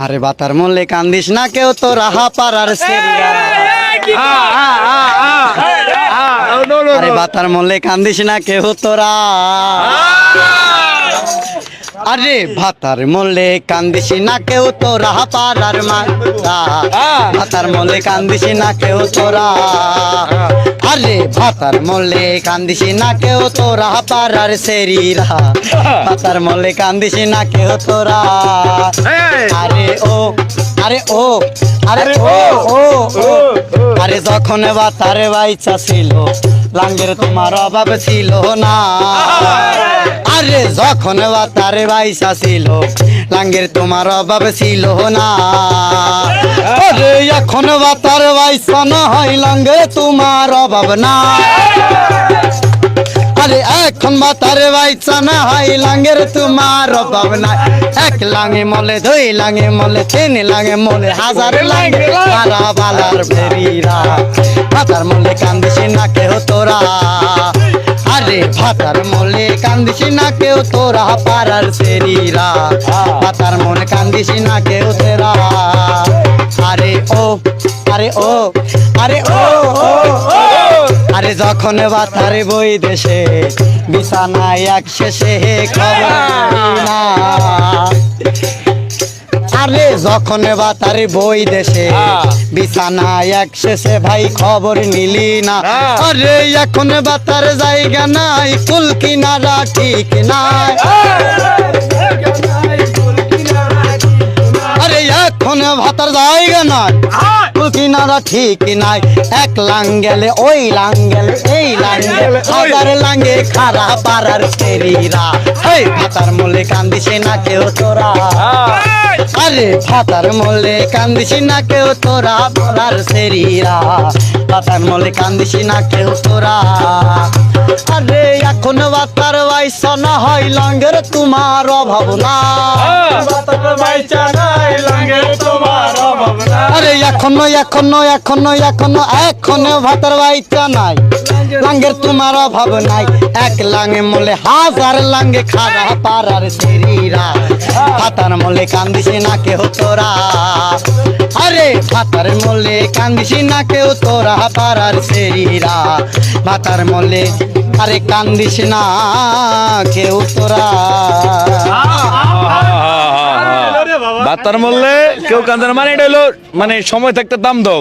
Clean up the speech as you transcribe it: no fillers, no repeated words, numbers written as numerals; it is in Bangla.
আরে বাতার মল্লে কান্দিস না কেউ তো রাহা পারার সেরিয়া আরে বাতার মল্লে কান্দিস না কেউ তোরা আরে ভাতার মল্লে কান্দিস না কেউ তোরা পারার মাতা ভাতার মল্লে কান্দিস না কেউ তোরা আরে ভাতার মল্লে কান্দিস না কেউ তোরা পারার সেরিরা ভাতার মল্লে কান্দিস না কেউ তোরা আরে ও আরে ও আরে ও ও ও আরে যখন বাতারে বাইচা ছিল লাঙ্গের তোমার অভাব ছিল না আরে যখন বাতারে বাইচা ছিল লাঙ্গের তোমার অভাব ছিল না আরে এখন বাতার বাইচা না হয় লাঙ্গে তোমার অভাব না আরে এখন বাতারে বাইচা না হয় লাঙ্গের তোমার অভাব না এক লাঙে মলে দুই লাঙে মলে তিন লাঙে মলে হাজার লাঙে সারা বালার ফেরিরা ভাতার মলে কান্দিস না কেউ তোরা আরে ভাতার মলে কান্দিস না কেউ তোরা পারার সেরিরা ভাতার মনে কান্দিস না কেউ তেরা আরে ও আরে ও আরে ও ও ও আরে যখন বাতারে বই দেশে বিছানায় এক শেষে খবর না আরে যখন বাতারে বই দেশে বিছানায় এক শেষে ভাই খবর নিলি না আরে এখন বাতার জায়গা নাই কুল কিনারা ঠিক নাই আরে এখন ভাতার জায়গা নাই কুল কিনারা ঠিক নাই এক লাং গেলে ওই লাং গেলে এই লাং গেলে হাজার লাঙ্গে খারা পারার ফেরিরা এই ভাতার মলে কান্দিস না কেউ তোরা আরে ভাতার মলে কান্দিস না কেউ তোরা পারার সেরিরা ভাতার মলে কান্দিস না কেউ তোরা আরে এখন বাতার বাইসা না হয় লাঙ্গের তোমার অভাব না আরে এখনো এখনো এখনো এখনো এখনো ভাতার বাইচা নাই লাঙ্গের তোমার অভাব নাই এক লাঙে মলে হাজার লাঙ্গে খারা পারার সেরিরা ভাতার মলে কান্দিস না কেউ তোরা আরে ভাতার মলে কান্দিস না কেউ তোরা পারার সেরিরা ভাতার মলে আরে কান্দিস না কেউ তোরা বাতার মরলে কেউ কান্দার মানে এটা হলো মানে সময় থাকতে দাম দাও